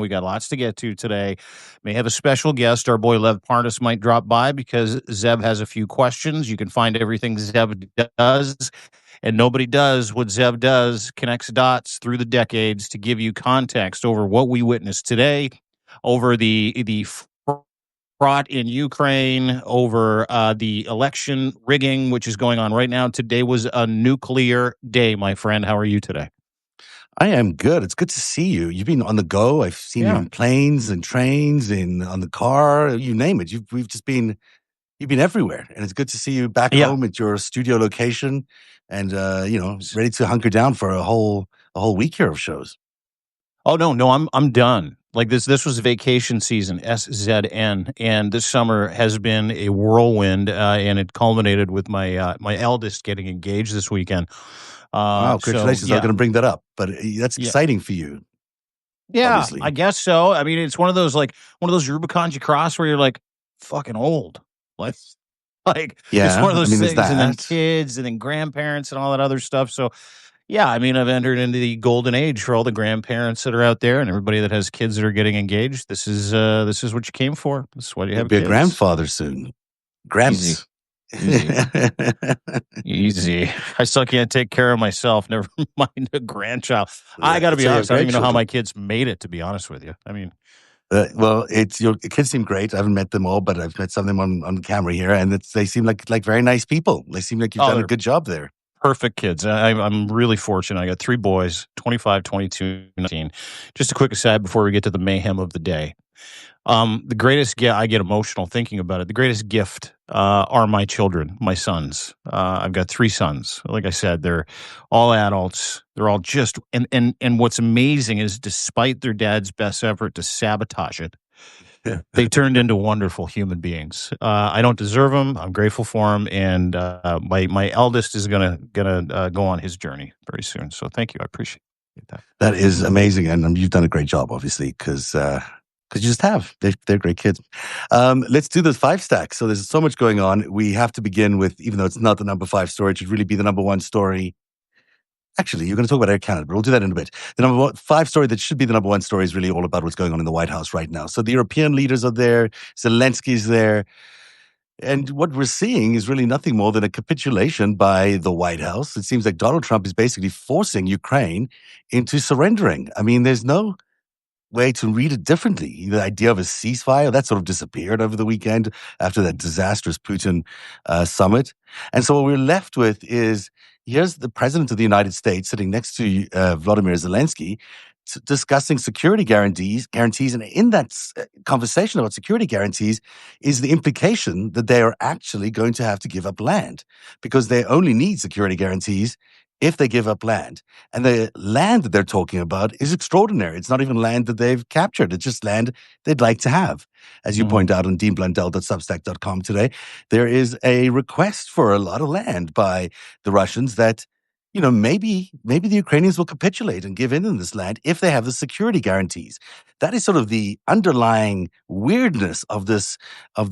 We got lots to get to today. May have a special guest. Our boy Lev Parnas might drop by because Zeb has a few questions. You can find everything Zeb does, and nobody does what Zeb does, connects dots through the decades to give you context over what we witnessed today, over the fraught in Ukraine, over the election rigging, which is going on right now. Today was a nuclear day, my friend. How are you today? I am good. It's good to see you. You've been on the go. I've seen you in planes and trains and on the car, you name it. You've been everywhere, and it's good to see you back home at your studio location, and ready to hunker down for a whole week here of shows. Oh no, I'm done. Like this was vacation season, SZN, and this summer has been a whirlwind, and it culminated with my my eldest getting engaged this weekend. Wow, congratulations! I'm going to bring that up, but that's exciting for you. Yeah, obviously. I guess so. I mean, it's one of those Rubicons you cross where you're like fucking old, like it's one of those things, and then kids, and then grandparents, and all that other stuff. So. Yeah, I mean, I've entered into the golden age for all the grandparents that are out there, and everybody that has kids that are getting engaged. This is what you came for. This is why you have be kids. A grandfather soon. Gramps. Easy. I still can't take care of myself. Never mind a grandchild. I got to be honest. I don't even know how my kids made it. To be honest with you, I mean. Well, your kids seem great. I haven't met them all, but I've met some of them on camera here, and they seem like very nice people. They seem like you've done a good job there. Perfect kids. I'm really fortunate. I got 3 boys, 25, 22, 19. Just a quick aside before we get to the mayhem of the day. The greatest gift, I get emotional thinking about it. The greatest gift are my children, my sons. I've got 3 sons. Like I said, they're all adults. They're all just, and what's amazing is despite their dad's best effort to sabotage it, they turned into wonderful human beings. I don't deserve them. I'm grateful for them, and my eldest is gonna go on his journey very soon. So thank you. I appreciate that. That is amazing, and you've done a great job, obviously, because you just have. They're great kids. Let's do this FiveStack. So there's so much going on. We have to begin with, even though it's not the number 5 story, it should really be the number 1 story. Actually, you're going to talk about Air Canada, but we'll do that in a bit. The number 5 story that should be the number 1 story is really all about what's going on in the White House right now. So the European leaders are there, Zelensky's there, and what we're seeing is really nothing more than a capitulation by the White House. It seems like Donald Trump is basically forcing Ukraine into surrendering. I mean, there's no way to read it differently. The idea of a ceasefire, that sort of disappeared over the weekend after that disastrous Putin summit. And so what we're left with is, here's the president of the United States sitting next to Vladimir Zelensky discussing security guarantees. And in that conversation about security guarantees is the implication that they are actually going to have to give up land because they only need security guarantees if they give up land. And the land that they're talking about is extraordinary. It's not even land that they've captured. It's just land they'd like to have. As you point out on deanblundell.substack.com today, there is a request for a lot of land by the Russians that, maybe the Ukrainians will capitulate and give in this land if they have the security guarantees. That is sort of the underlying weirdness of this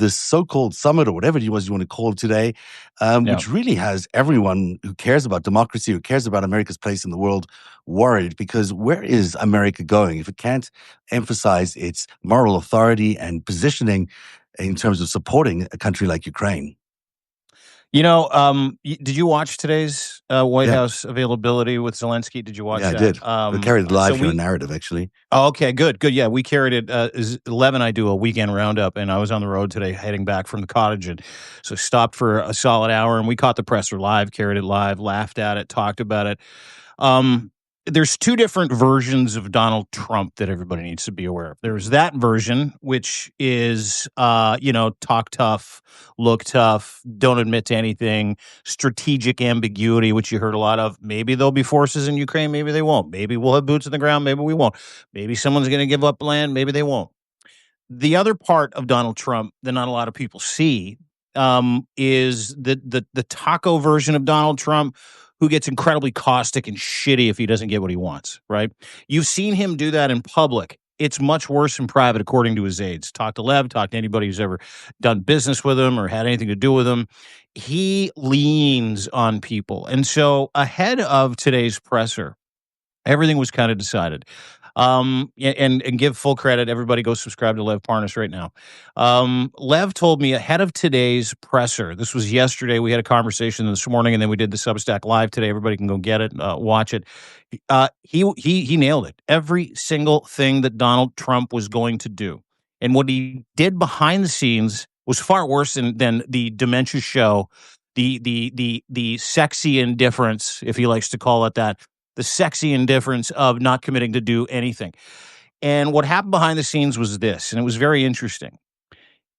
so-called summit, or whatever it was you want to call it today, which really has everyone who cares about democracy, who cares about America's place in the world, worried, because where is America going if it can't emphasize its moral authority and positioning in terms of supporting a country like Ukraine? Did you watch today's White House availability with Zelensky? Did you watch that? I did. We carried it live for a narrative, actually. Oh, okay, good. Yeah, we carried it. 11, I do a weekend roundup, and I was on the road today heading back from the cottage, and so stopped for a solid hour, and we caught the presser live, carried it live, laughed at it, talked about it. There's 2 different versions of Donald Trump that everybody needs to be aware of. There's that version, which is, talk tough, look tough, don't admit to anything, strategic ambiguity, which you heard a lot of. Maybe there'll be forces in Ukraine, maybe they won't. Maybe we'll have boots on the ground, maybe we won't. Maybe someone's going to give up land, maybe they won't. The other part of Donald Trump that not a lot of people see is the taco version of Donald Trump, who gets incredibly caustic and shitty if he doesn't get what he wants, right? You've seen him do that in public. It's much worse in private, according to his aides. Talk to Lev, talk to anybody who's ever done business with him or had anything to do with him. He leans on people. And so ahead of today's presser, everything was kind of decided. And give full credit. Everybody go subscribe to Lev Parnas right now. Lev told me ahead of today's presser. This was yesterday. We had a conversation this morning, and then we did the Substack live today. Everybody can go get it, watch it. He nailed it. Every single thing that Donald Trump was going to do, and what he did behind the scenes was far worse than the dementia show, the sexy indifference, if he likes to call it that, the sexy indifference of not committing to do anything. And what happened behind the scenes was this, and it was very interesting.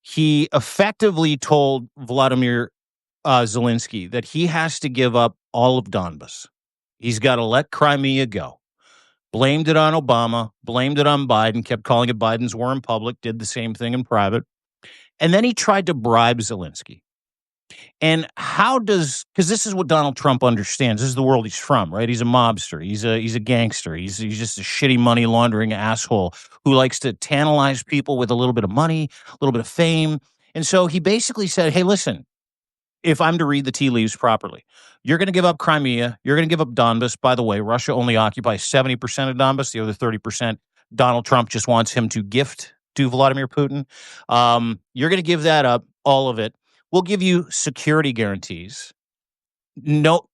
He effectively told Vladimir Zelensky that he has to give up all of Donbas. He's got to let Crimea go. Blamed it on Obama, blamed it on Biden, kept calling it Biden's war in public, did the same thing in private. And then he tried to bribe Zelensky. And because this is what Donald Trump understands. This is the world he's from, right? He's a mobster. He's a gangster. He's just a shitty money laundering asshole who likes to tantalize people with a little bit of money, a little bit of fame. And so he basically said, hey, listen, if I'm to read the tea leaves properly, you're going to give up Crimea. You're going to give up Donbas. By the way, Russia only occupies 70% of Donbas. The other 30%, Donald Trump just wants him to gift to Vladimir Putin. You're going to give that up, all of it. We'll give you security guarantees. No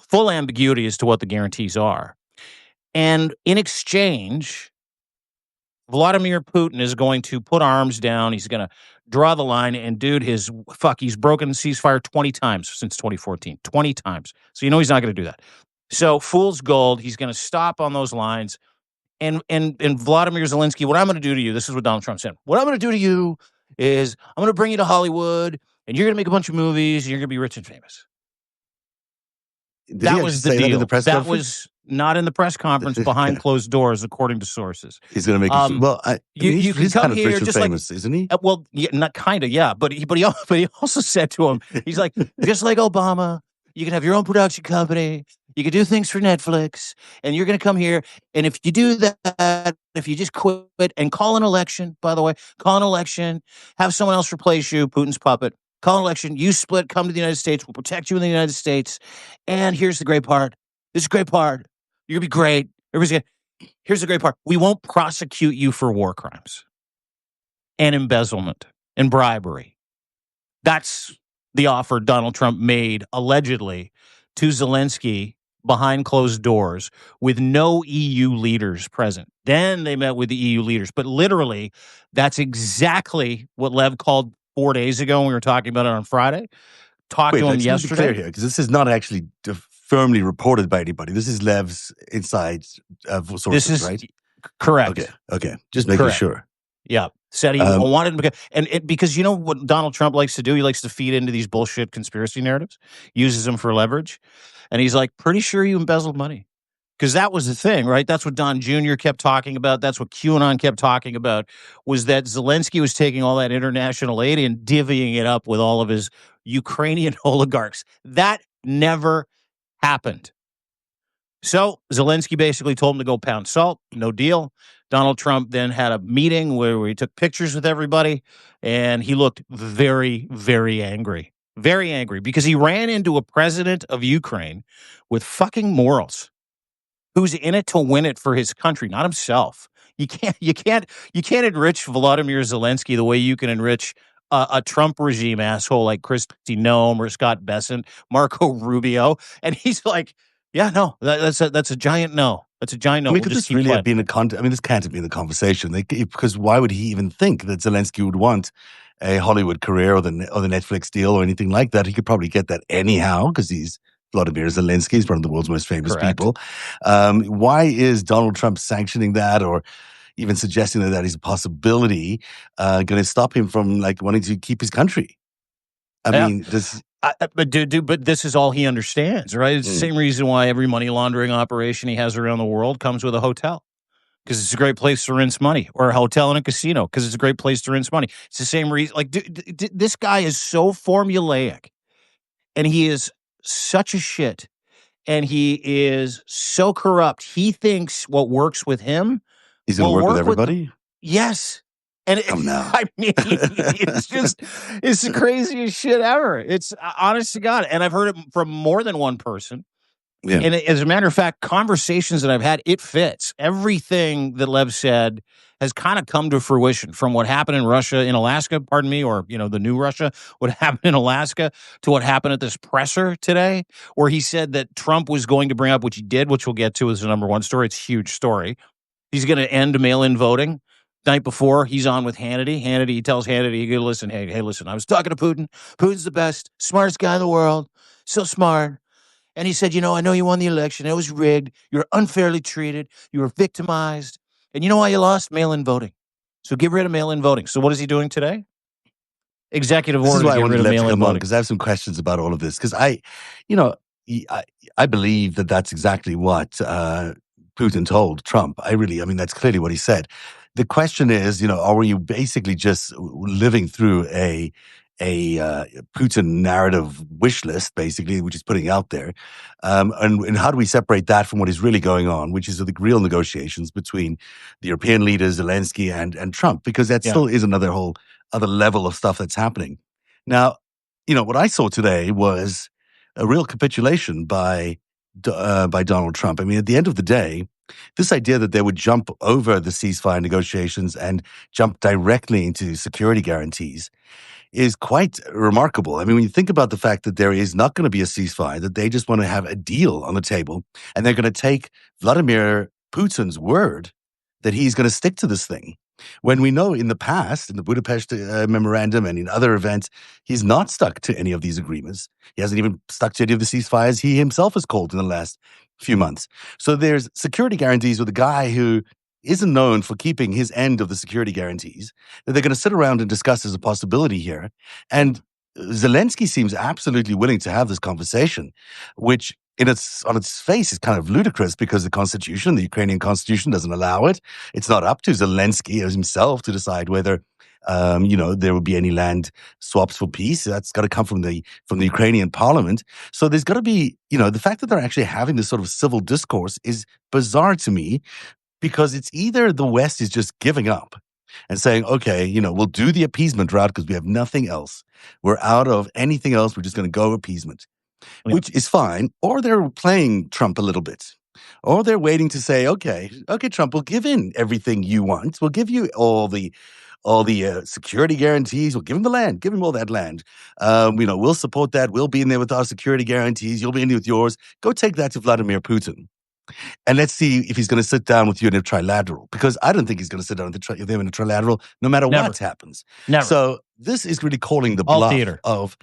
full ambiguity as to what the guarantees are. And in exchange, Vladimir Putin is going to put arms down. He's going to draw the line. And dude, he's broken ceasefire 20 times since 2014. 20 times. So you know he's not going to do that. So fool's gold. He's going to stop on those lines. And Vladimir Zelensky, what I'm going to do to you, this is what Donald Trump said. What I'm going to do to you is I'm going to bring you to Hollywood, and you're going to make a bunch of movies, and you're going to be rich and famous. That was the deal. That was not in the press conference, behind closed doors, according to sources. He's going to make you can come here rich and just famous, isn't he? Well, yeah, not kind of, yeah. But he also said to him, he's like, just like Obama, you can have your own production company. You can do things for Netflix, and you're going to come here. And if you do that, if you just quit and call an election, by the way, call an election, have someone else replace you, Putin's puppet, call an election, you split, come to the United States, we'll protect you in the United States. And here's the great part. This is the great part. You're going to be great. Here's the great part. We won't prosecute you for war crimes and embezzlement and bribery. That's the offer Donald Trump made, allegedly, to Zelensky behind closed doors with no EU leaders present. Then they met with the EU leaders. But literally, that's exactly what Lev called 4 days ago when we were talking about it on Friday. Talked to him yesterday. Let's be clear here, because this is not actually firmly reported by anybody. This is Lev's inside sources, right? Correct. Okay. Just making sure. Yeah. Said he wanted to, because you know what Donald Trump likes to do? He likes to feed into these bullshit conspiracy narratives, uses them for leverage. And he's like, pretty sure you embezzled money. Because that was the thing, right? That's what Don Jr. kept talking about. That's what QAnon kept talking about, was that Zelensky was taking all that international aid and divvying it up with all of his Ukrainian oligarchs. That never happened. So Zelensky basically told him to go pound salt. No deal. Donald Trump then had a meeting where he took pictures with everybody, and he looked very, very angry. Very angry because he ran into a president of Ukraine with fucking morals, who's in it to win it for his country, not himself. You can't enrich Volodymyr Zelensky the way you can enrich a Trump regime asshole like Kristi Noem or Scott Bessent, Marco Rubio, and he's like, yeah, no, that's a giant no. That's a giant no. I mean, could this really have been this can't have been the conversation, because why would he even think that Zelensky would want a Hollywood career or the Netflix deal or anything like that? He could probably get that anyhow because he's Vladimir Zelensky. He's one of the world's most famous people. Why is Donald Trump sanctioning that or even suggesting that is a possibility going to stop him from wanting to keep his country? I mean, but this is all he understands, right? It's the same reason why every money laundering operation he has around the world comes with a hotel, because it's a great place to rinse money, or a hotel and a casino because it's a great place to rinse money. It's the same reason. This guy is so formulaic, and he is such a shit, and he is so corrupt. He thinks what works with him, he's going to work with everybody. Yes. And I mean, it's the craziest shit ever. It's honest to God. And I've heard it from more than one person. Yeah. And as a matter of fact, conversations that I've had, it fits. Everything that Lev said has kind of come to fruition, from what happened in Russia, in Alaska, pardon me, or, the new Russia, what happened in Alaska, to what happened at this presser today, where he said that Trump was going to bring up, which he did, which we'll get to as the number one story. It's a huge story. He's going to end mail-in voting. Night before, he's on with Hannity. He tells Hannity, listen, hey, listen, I was talking to Putin. Putin's the best, smartest guy in the world. So smart. And he said, I know you won the election. It was rigged. You were unfairly treated. You were victimized. And you know why you lost? Mail-in voting. So get rid of mail-in voting. So what is he doing today? Executive This is order to why I get wanted rid of Lev to mail-in come on, voting. because I have some questions about all of this. Because you know, I, I believe that that's exactly what Putin told Trump. I mean, that's clearly what he said. The question is, are you basically just living through a Putin narrative wish list, basically, which is putting out there, and how do we separate that from what is really going on, which is the real negotiations between the European leaders, Zelensky and Trump, because that still is another whole other level of stuff that's happening. Now, what I saw today was a real capitulation by Donald Trump. I mean, at the end of the day, this idea that they would jump over the ceasefire negotiations and jump directly into security guarantees is quite remarkable. I mean, when you think about the fact that there is not going to be a ceasefire, that they just want to have a deal on the table, and they're going to take Vladimir Putin's word that he's going to stick to this thing. When we know in the past, in the Budapest memorandum and in other events, he's not stuck to any of these agreements. He hasn't even stuck to any of the ceasefires he himself has called in the last few months. So there's security guarantees with a guy who isn't known for keeping his end of the security guarantees, that they're going to sit around and discuss as a possibility here. And Zelensky seems absolutely willing to have this conversation, which on its face is kind of ludicrous, because the Ukrainian constitution doesn't allow it. It's not up to Zelensky himself to decide whether there would be any land swaps for peace. That's got to come from the Ukrainian parliament. So there's got to be, the fact that they're actually having this sort of civil discourse is bizarre to me, because it's either the West is just giving up and saying, okay, we'll do the appeasement route because we have nothing else. We're out of anything else. We're just going to go appeasement, which is fine. Or they're playing Trump a little bit. Or they're waiting to say, okay, Trump, we'll give in everything you want. We'll give you all the security guarantees. We'll give him the land. Give him all that land. We'll support that. We'll be in there with our security guarantees. You'll be in there with yours. Go take that to Vladimir Putin. And let's see if he's going to sit down with you in a trilateral, because I don't think he's going to sit down with him in a trilateral, no matter what happens. Never. So this is really calling the bluff of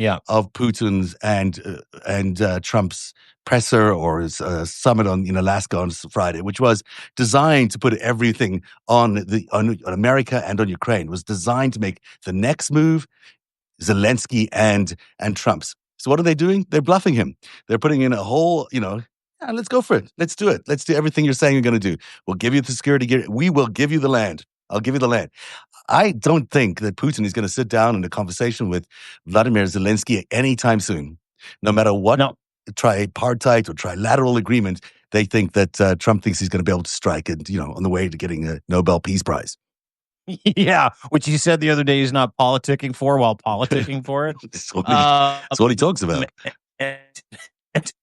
Putin's and Trump's presser, or his summit in Alaska on Friday, which was designed to put everything on America and on Ukraine. It was designed to make the next move Zelensky and Trump's. So what are they doing? They're bluffing him. They're putting in a whole, let's go for it. Let's do it. Let's do everything you're saying you're going to do. We'll give you the security. We will give you the land. I'll give you the land. I don't think that Putin is going to sit down in a conversation with Vladimir Zelensky anytime soon. No matter what tripartite or trilateral agreement they think that Trump thinks he's going to be able to strike, and on the way to getting a Nobel Peace Prize. Yeah, which he said the other day he's not politicking for while politicking for it. That's what he talks about.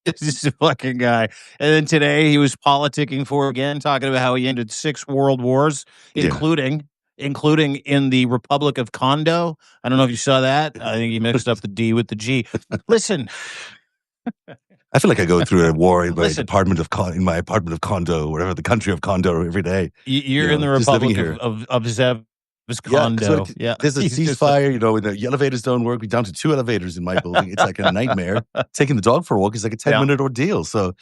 This fucking guy. And then today he was politicking for again, talking about how he ended 6 world wars, including in the Republic of Congo. I don't know if you saw that. I think he mixed up the D with the G. Listen. I feel like I go through a war in my apartment of Condo, whatever, the country of Condo, every day. You're in the Republic of Zev. Condo. Yeah, there's a ceasefire. The elevators don't work. We're down to 2 elevators in my building. It's like a nightmare. Taking the dog for a walk is like a 10-minute ordeal. So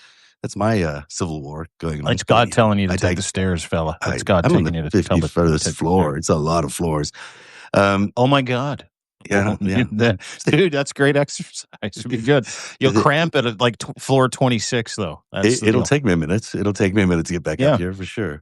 that's my civil war going on. It's God telling you to take the stairs, fella. It's God taking you to tell the 51st floor. It's a lot of floors. Oh my God. Yeah. Dude, that's great exercise. It'd be good. You'll cramp at like floor 26, though. It'll take me a minute. It'll take me a minute to get back up here for sure.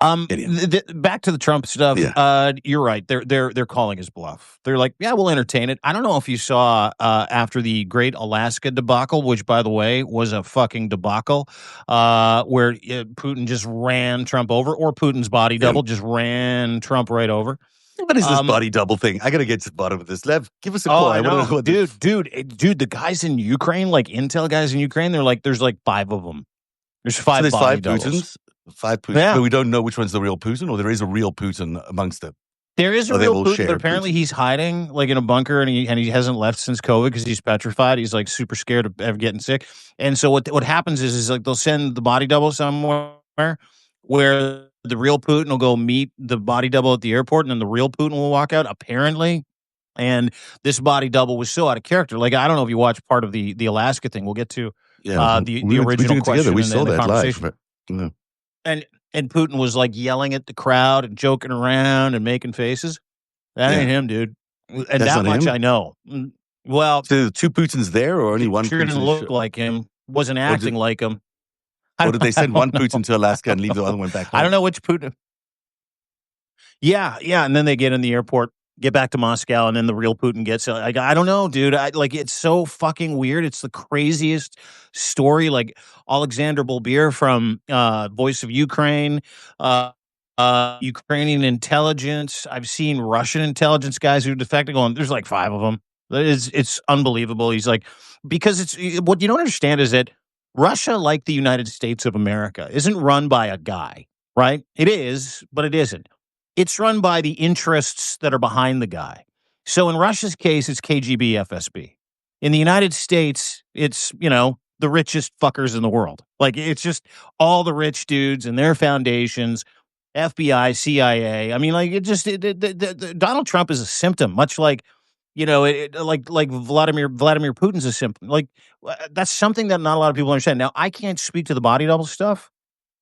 Back to the Trump stuff. Yeah. You're right. They're calling his bluff. They're like, yeah, we'll entertain it. I don't know if you saw after the Great Alaska debacle, which by the way was a fucking debacle, where Putin just ran Trump over, or Putin's body double just ran Trump right over. What is this body double thing? I got to get to the bottom of this. Lev, give us a Oh, call. I I want to know, know what dude. The guys in Ukraine, like intel guys in Ukraine, they're like, there's like 5 of them. There's So 5 there's body 5 doubles. Putins, 5 Putins, Yeah, but we don't know which one's the real Putin, or there is a real Putin amongst them. there is a Or they've real all Putin, but shared apparently Putins. he's hiding like in a bunker, and he hasn't left since COVID because he's petrified. He's like super scared of ever getting sick. And so what happens is like they'll send the body double somewhere where the real Putin will go meet the body double at the airport, and then the real Putin will walk out. Apparently. And this body double was so out of character. Like, I don't know if you watched part of the Alaska thing. We'll get to Yeah, the we original took it together. question We and saw then the that live. conversation. But, yeah. And Putin was like yelling at the crowd and joking around and making faces. That ain't Yeah. him, dude. And That's that not much him? I know. Well, So the 2 Putins there, or only it one sure didn't Putin? look like him. Wasn't Or acting did, like him. or did they send one Know. Putin to Alaska and leave the other one back I don't home? know which Putin. Yeah, and then they get in the airport, get back to Moscow, and then the real Putin gets. I don't know, dude. Like it's so fucking weird. It's the craziest story. Like Alexander Bolbir from Voice of Ukraine, Ukrainian intelligence. I've seen Russian intelligence guys who defected. Going, there's like 5 of them. It's unbelievable. He's like, because it's what you don't understand is that Russia, like the United States of America, isn't run by a guy, right? It is, but it isn't. It's run by the interests that are behind the guy. So in Russia's case, it's KGB, FSB. In the United States, it's, the richest fuckers in the world. Like it's just all the rich dudes and their foundations, FBI, CIA. I mean, like Donald Trump is a symptom, much like, like Vladimir Putin's a symptom. Like that's something that not a lot of people understand. Now, I can't speak to the body double stuff.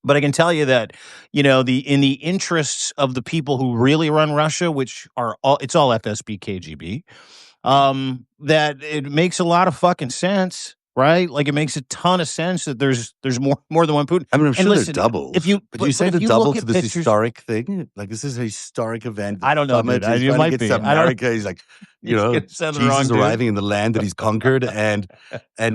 But I can tell you that, in the interests of the people who really run Russia, which are it's all FSB, KGB, that it makes a lot of fucking sense, right? Like it makes a ton of sense that there's more than one Putin. I mean, I'm And sure listen, they're doubles. if you But but, you but say if the you double look to at this pictures, historic thing? Like, this is a historic event. The I don't know, summit dude. is It finally might gets to be. I don't know. America. He's like, He's gonna send the Jesus wrong dude. arriving in the land that he's conquered, and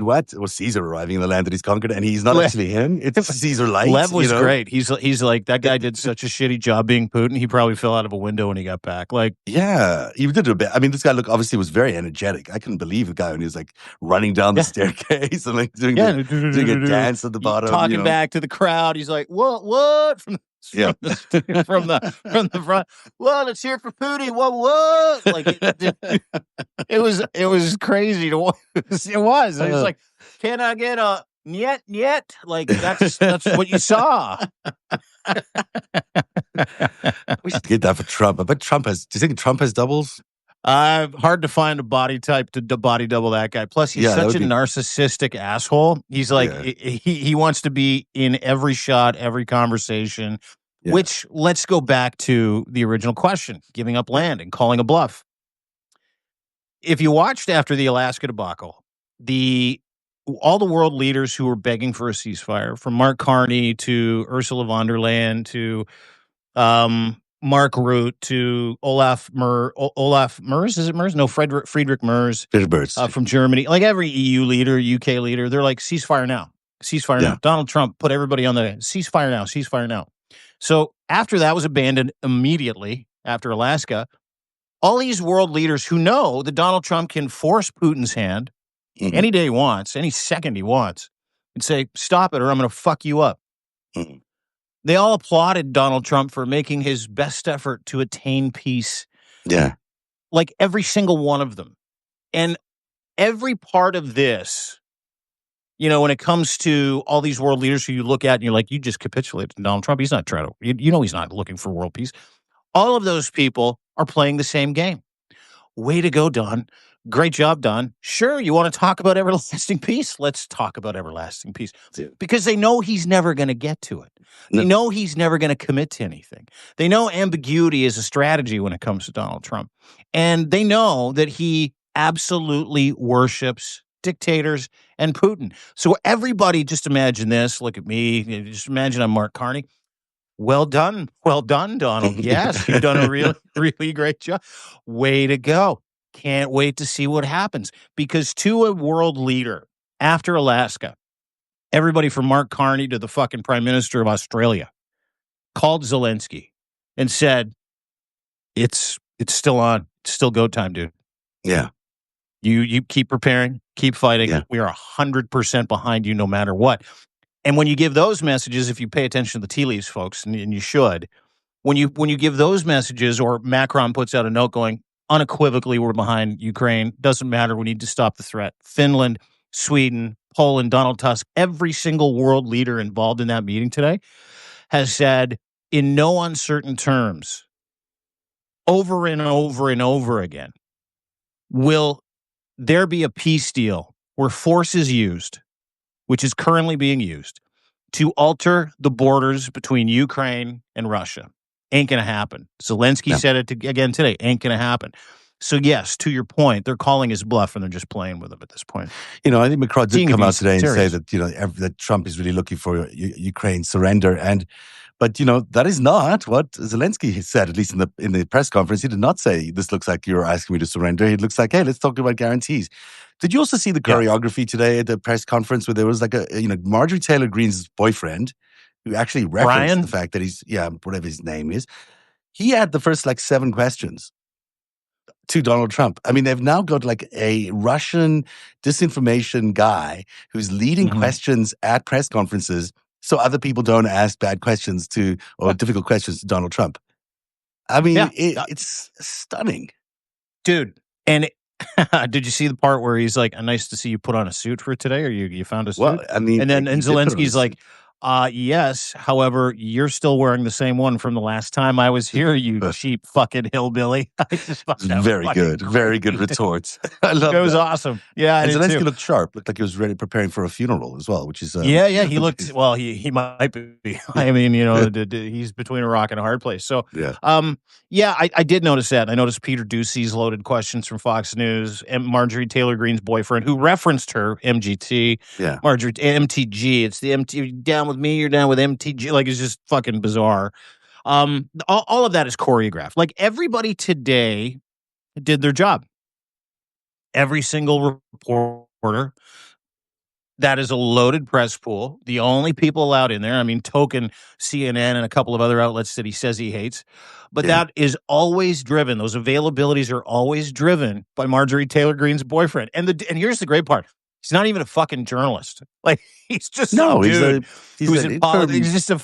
what? Or Caesar arriving in the land that he's conquered, and he's not actually him. It's Caesar light. Lev was great. He's like that guy did such a shitty job being Putin. He probably fell out of a window when he got back. Like, Yeah, he did a bit. I mean, this guy obviously was very energetic. I couldn't believe the guy when he was like running down the yeah, staircase and like doing yeah, doing a dance at the bottom. talking back to the crowd. He's like, "What?" Yeah. From the front. Well, let's hear for Putin. What? Like it was crazy to watch. It was. It was like, can I get a niet? Like that's what you saw. We should get that for Trump. I bet Trump has. Do you think Trump has doubles? Hard to find a body type to body double that guy. Plus, he's such a narcissistic asshole. He's like, he wants to be in every shot, every conversation, which let's go back to the original question, giving up land and calling a bluff. If you watched after the Alaska debacle, all the world leaders who were begging for a ceasefire, from Mark Carney to Ursula von der Leyen to Mark Rutte to Olaf Merz, is it Merz? No, Friedrich Merz from Germany. Like every EU leader, UK leader, they're like, ceasefire now. Now. Donald Trump put everybody on the ceasefire now. So after that was abandoned immediately, after Alaska, all these world leaders who know that Donald Trump can force Putin's hand any day he wants, any second he wants, and say, stop it or I'm going to fuck you up. They all applauded Donald Trump for making his best effort to attain peace. Yeah. Like every single one of them. And every part of this, when it comes to all these world leaders who you look at and you're like, you just capitulated to Donald Trump. He's not trying to, he's not looking for world peace. All of those people are playing the same game. Way to go, Don. Great job, Don. Sure, you want to talk about everlasting peace? Let's talk about everlasting peace. Because they know he's never going to get to it. They know he's never going to commit to anything. They know ambiguity is a strategy when it comes to Donald Trump. And they know that he absolutely worships dictators and Putin. So everybody just imagine this. Look at me. Just imagine I'm Mark Carney. Well done, Donald. Yes, you've done a really, really great job. Way to go. Can't wait to see what happens. Because to a world leader, after Alaska, everybody from Mark Carney to the fucking Prime Minister of Australia called Zelensky and said, it's It's still on. It's still go time, dude. Yeah. You keep preparing, keep fighting. Yeah. We are 100% behind you no matter what. And when you give those messages, if you pay attention to the tea leaves, folks, and you should, when you give those messages, or Macron puts out a note going, unequivocally, we're behind Ukraine. Doesn't matter. We need to stop the threat. Finland, Sweden, Poland, Donald Tusk, every single world leader involved in that meeting today has said in no uncertain terms, over and over and over again, will there be a peace deal where force is used, which is currently being used, to alter the borders between Ukraine and Russia. Ain't going to happen. Zelensky said it again today. Ain't going to happen. So, yes, to your point, they're calling his bluff and they're just playing with him at this point. I think Macron did come out today and say that, that Trump is really looking for Ukraine's surrender. But that is not what Zelensky said, at least in the press conference. He did not say, this looks like you're asking me to surrender. It looks like, hey, let's talk about guarantees. Did you also see the choreography today at the press conference where there was like Marjorie Taylor Greene's boyfriend, who actually referenced the fact that he's, whatever his name is, he had the first 7 questions to Donald Trump. I mean, they've now got a Russian disinformation guy who's leading questions at press conferences so other people don't ask bad questions or difficult questions to Donald Trump. I mean, it's stunning. Dude, and did you see the part where he's like, nice to see you put on a suit for today, or you found a suit? Well, I mean, and Zelensky's like, yes, however, you're still wearing the same one from the last time I was here, you cheap fucking hillbilly. I just found that very good retorts. I love it. It was awesome. Yeah, and Zelensky looked sharp. Looked like he was ready, preparing for a funeral as well, which is he looked well. He might be. I mean, he's between a rock and a hard place. So I did notice that. I noticed Peter Doocy's loaded questions from Fox News and Marjorie Taylor Greene's boyfriend, who referenced her MGT. Yeah, Marjorie MTG. It's the MT down with me. You're down with MTG. Like, it's just fucking bizarre. All of that is choreographed. Like, everybody today did their job. Every single reporter. That is a loaded press pool. The only people allowed in there, I mean, token CNN and a couple of other outlets that he says he hates. But that is always driven. Those availabilities are always driven by Marjorie Taylor Greene's boyfriend. And here's the great part. He's not even a fucking journalist. Like, he's just some dude who's in politics. He's just a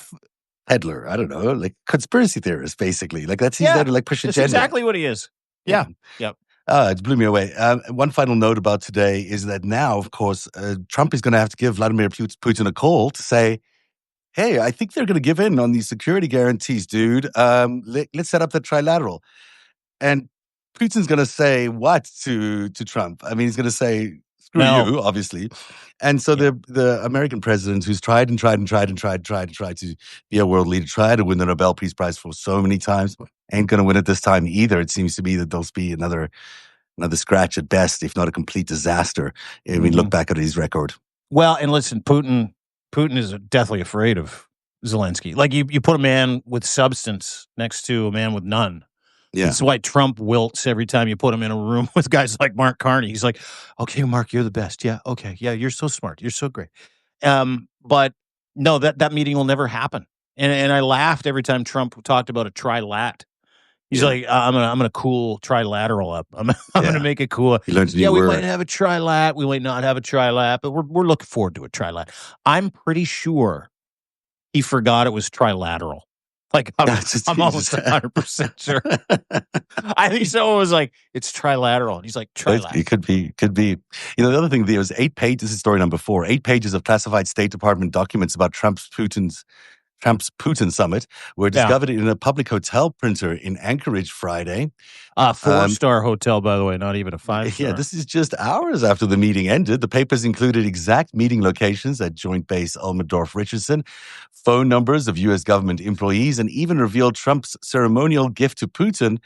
peddler. I don't know, like conspiracy theorist, basically. Like he's there to push agenda. That's exactly what he is. Yeah. Yep. It blew me away. One final note about today is that now, of course, Trump is going to have to give Vladimir Putin a call to say, hey, I think they're going to give in on these security guarantees, dude. Let's set up the trilateral. And Putin's going to say what to Trump? I mean, he's going to say, screw you, obviously. And so the American president, who's tried to be a world leader, tried to win the Nobel Peace Prize for so many times, ain't going to win it this time either. It seems to be that there'll be another scratch at best, if not a complete disaster. I mean, look back at his record. Well, and listen, Putin is deathly afraid of Zelensky. Like, you put a man with substance next to a man with none. Yeah. That's why Trump wilts every time you put him in a room with guys like Mark Carney. He's like, okay, Mark, you're the best. Yeah, okay. Yeah, you're so smart. You're so great. But no, that meeting will never happen. And I laughed every time Trump talked about a trilat. He's like, I'm gonna cool trilateral up. I'm gonna make it cool. We might have a trilat. We might not have a trilat, but we're looking forward to a trilat. I'm pretty sure he forgot it was trilateral. Like, I'm almost 100% sure. I think someone was like, it's trilateral. And he's like, trilateral. It could be. The other thing, there was 8 pages, this is story number 4, 8 pages of classified State Department documents about Trump's Putin summit were discovered in a public hotel printer in Anchorage Friday. 4-star hotel, by the way, not even a 5-star. Yeah, this is just hours after the meeting ended. The papers included exact meeting locations at Joint Base Elmendorf-Richardson, phone numbers of U.S. government employees, and even revealed Trump's ceremonial gift to Putin,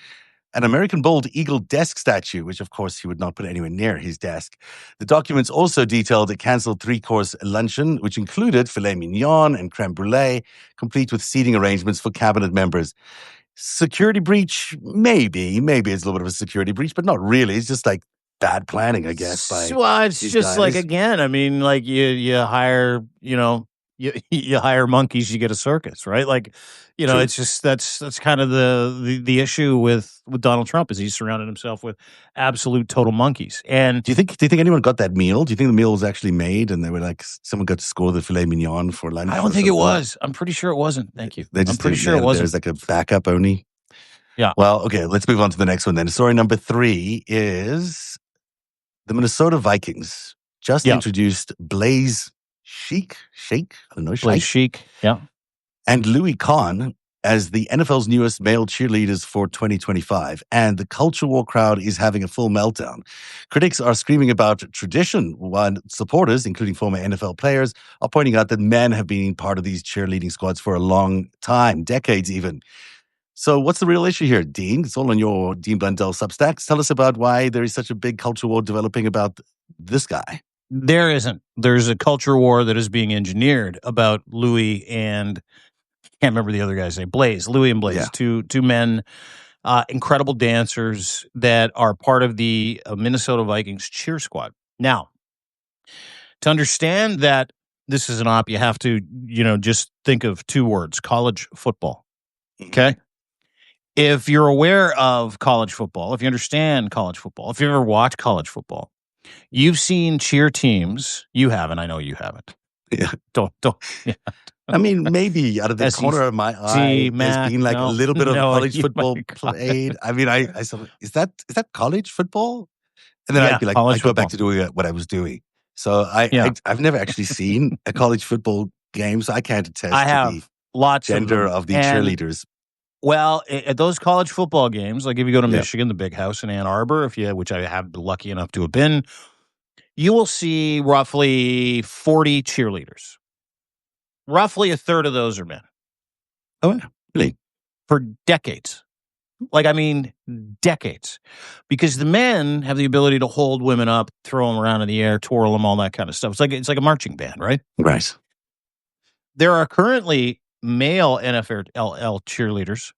an American bald eagle desk statue, which of course he would not put anywhere near his desk. The documents also detailed a canceled 3-course luncheon, which included filet mignon and creme brulee, complete with seating arrangements for cabinet members. Security breach? Maybe it's a little bit of a security breach, but not really. It's just like bad planning, I guess. Well, it's just guys. Like, again, I mean, like you hire, you hire monkeys, you get a circus, right? Like, True. it's just that's kind of the issue with Donald Trump is he's surrounded himself with absolute total monkeys. And Do you think anyone got that meal? Do you think the meal was actually made and they were like someone got to score the filet mignon for I lunch don't or think it something? was. I'm pretty sure it wasn't. Thank you. They I'm just pretty did. sure it There's wasn't. like a backup only. Yeah. Well, okay, let's move on to the next one then. Story number 3 is the Minnesota Vikings just Yeah. introduced Blaze Shake, I don't know, Blaze Shike, Chic. Yeah. and Louis Kahn as the NFL's newest male cheerleaders for 2025. And the culture war crowd is having a full meltdown. Critics are screaming about tradition, while supporters, including former NFL players, are pointing out that men have been part of these cheerleading squads for a long time, decades even. So what's the real issue here, Dean? It's all on your Dean Blundell Substack. Tell us about why there is such a big culture war developing about this guy. There isn't. There's a culture war that is being engineered about Louis and can't remember the other guy's name. Louis and Blaze, Yeah. two men, incredible dancers that are part of the Minnesota Vikings cheer squad. Now, to understand that this is an op, you have to, just think of 2 words: college football. Okay. If you're aware of college football, if you understand college football, if you ever watched college football, you've seen cheer teams. You haven't. I know you haven't. Yeah. Don't. Yeah. I mean, maybe out of the corner of my eye, there's Mac. been like a No, little bit of no. college football played. I mean, I saw, is that college football? And then I'd Yeah, be like, I college go back football. to doing what I was doing. So I've never actually seen a college football game, so I can't attest I to the have lots of gender them. of the And cheerleaders. well, at those college football games, like if you go to Yeah. Michigan, the big house in Ann Arbor, which I have been lucky enough to have been, you will see roughly 40 cheerleaders. Roughly a third of those are men Oh, really? for decades. Like, I mean, decades. Because the men have the ability to hold women up, throw them around in the air, twirl them, all that kind of stuff. It's like a marching band, right? Right. There are currently male NFL cheerleaders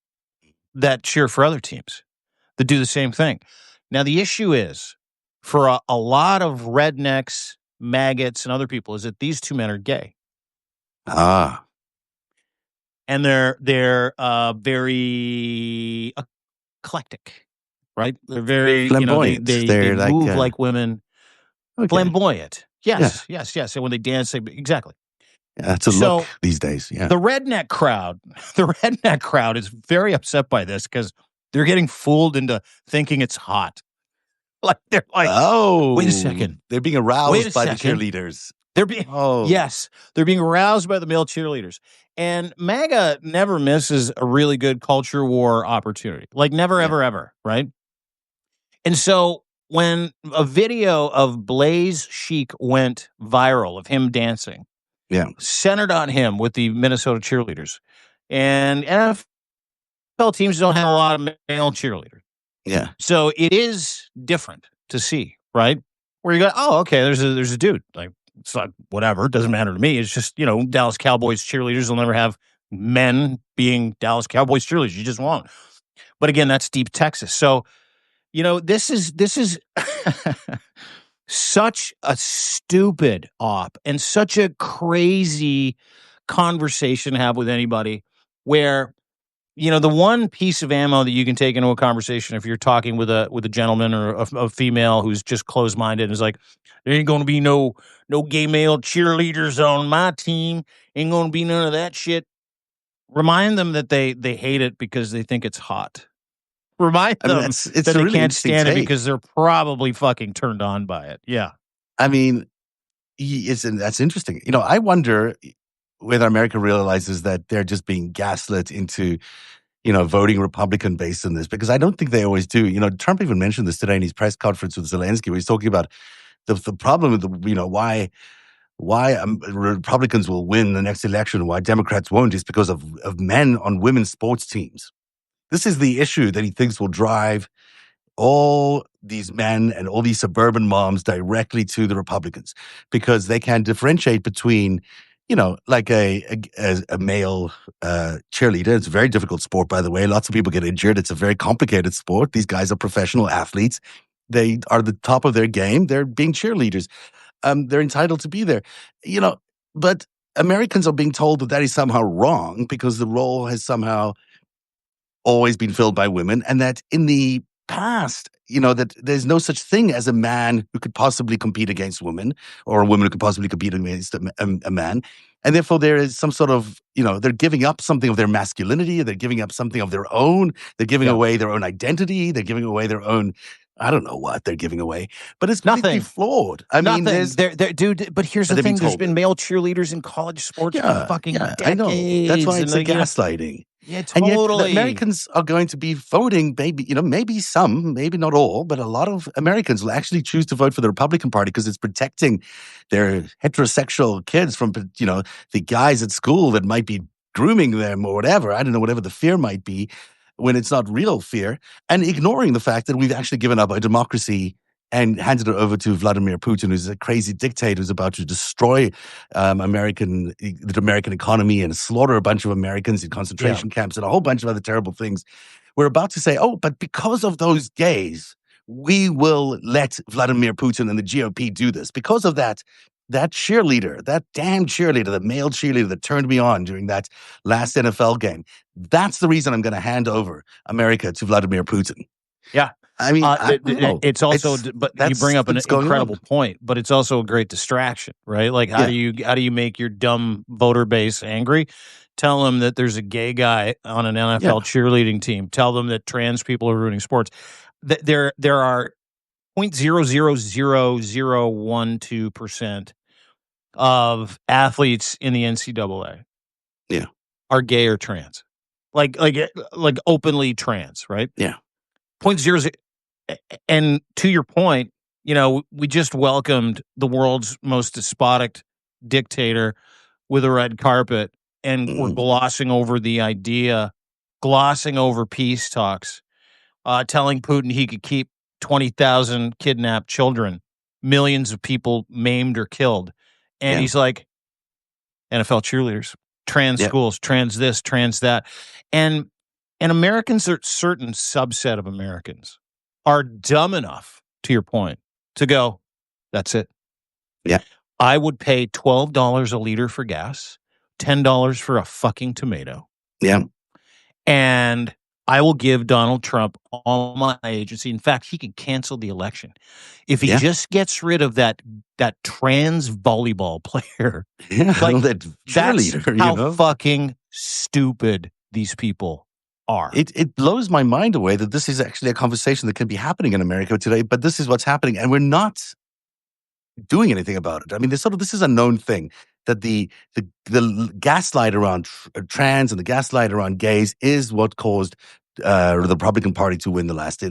that cheer for other teams that do the same thing. Now, the issue is for a lot of rednecks, maggots, and other people is that these 2 men are gay. Ah. And they're very eclectic, right? They're very, Flamboyant. they They're like, move like women. okay. Flamboyant. Yeah. Yes. And when they dance, exactly. Yeah, it's a So, look these days. Yeah. the redneck crowd is very upset by this because they're getting fooled into thinking it's hot. Like they're like, Oh, wait a second. They're being Wait a aroused by the second. cheerleaders. They're being Oh, yes, they're being aroused by the male cheerleaders. And MAGA never misses a really good culture war opportunity. Like never, yeah. ever, right? And so when a video of Blaze Chic went viral of him dancing, Yeah. centered on him with the Minnesota cheerleaders, and NFL teams don't have a lot of male cheerleaders. Yeah. So it is different to see, right? Where you go, oh, okay, there's a dude. Like, it's like, whatever, it doesn't matter to me. It's just, Dallas Cowboys cheerleaders will never have men being Dallas Cowboys cheerleaders. You just won't. But again, that's deep Texas. So, this is such a stupid op and such a crazy conversation to have with anybody where the one piece of ammo that you can take into a conversation if you're talking with a gentleman or a female who's just closed-minded and is like, there ain't going to be no gay male cheerleaders on my team, ain't going to be none of that shit. Remind them that they hate it because they think it's hot. Remind I mean, them it's that a they really can't interesting stand it take. because they're probably fucking turned on by it. Yeah. I mean, that's interesting. I wonder whether America realizes that they're just being gaslit into, voting Republican based on this, because I don't think they always do. Trump even mentioned this today in his press conference with Zelensky, where he's talking about the problem with why Republicans will win the next election, why Democrats won't, is because of men on women's sports teams. This is the issue that he thinks will drive all these men and all these suburban moms directly to the Republicans, because they can differentiate between, like a male cheerleader. It's a very difficult sport, by the way. Lots of people get injured. It's a very complicated sport. These guys are professional athletes. They are the top of their game. They're being cheerleaders. They're entitled to be there, but Americans are being told that is somehow wrong because the role has somehow always been filled by women, and that in the past, that there's no such thing as a man who could possibly compete against women, or a woman who could possibly compete against a man. And therefore, there is some sort of, they're giving up something of their masculinity, they're giving up something of their own, they're giving Yeah. away their own identity, they're giving away their own, I don't know what they're giving away, but it's completely Nothing. flawed. I mean, Nothing. Dude, but here's the they're being thing. There's told been it. male cheerleaders in college sports for Yeah, fucking yeah, I know. That's decades. why And it's a like, gaslighting. yeah, And yet the totally. Americans are going to be voting, maybe some, maybe not all, but a lot of Americans will actually choose to vote for the Republican Party because it's protecting their heterosexual kids from, the guys at school that might be grooming them or whatever. I don't know, whatever the fear might be when it's not real fear, and ignoring the fact that we've actually given up our democracy and handed it over to Vladimir Putin, who's a crazy dictator who's about to destroy the American economy and slaughter a bunch of Americans in concentration camps and a whole bunch of other terrible things. We're about to say, oh, but because of those gays, we will let Vladimir Putin and the GOP do this. Because of that cheerleader, that damn cheerleader, the male cheerleader that turned me on during that last NFL game, that's the reason I'm going to hand over America to Vladimir Putin. Yeah. I mean, I don't know. It's also, but you bring up an incredible point, but it's also a great distraction, right? Like, how do you make your dumb voter base angry? Tell them that there's a gay guy on an NFL cheerleading team. Tell them that trans people are ruining sports. There are 0.00012% of athletes in the NCAA are gay or trans, like openly trans, right? Yeah. 0.00. And to your point, we just welcomed the world's most despotic dictator with a red carpet, and we're glossing over the idea, glossing over peace talks, telling Putin he could keep 20,000 kidnapped children, millions of people maimed or killed. And he's like, NFL cheerleaders, trans schools, trans this, trans that. And Americans, are certain subset of Americans, are dumb enough, to your point, to go, that's it. Yeah. I would pay $12 a liter for gas, $10 for a fucking tomato. Yeah. And I will give Donald Trump all my agency. In fact, he could cancel the election if he just gets rid of that trans volleyball player. Yeah, like that cheerleader. That's how fucking stupid these people are. It blows my mind away that this is actually a conversation that can be happening in America today, but this is what's happening, and we're not doing anything about it. I mean, this is a known thing that the gaslight around trans and the gaslight around gays is what caused the Republican Party to win the last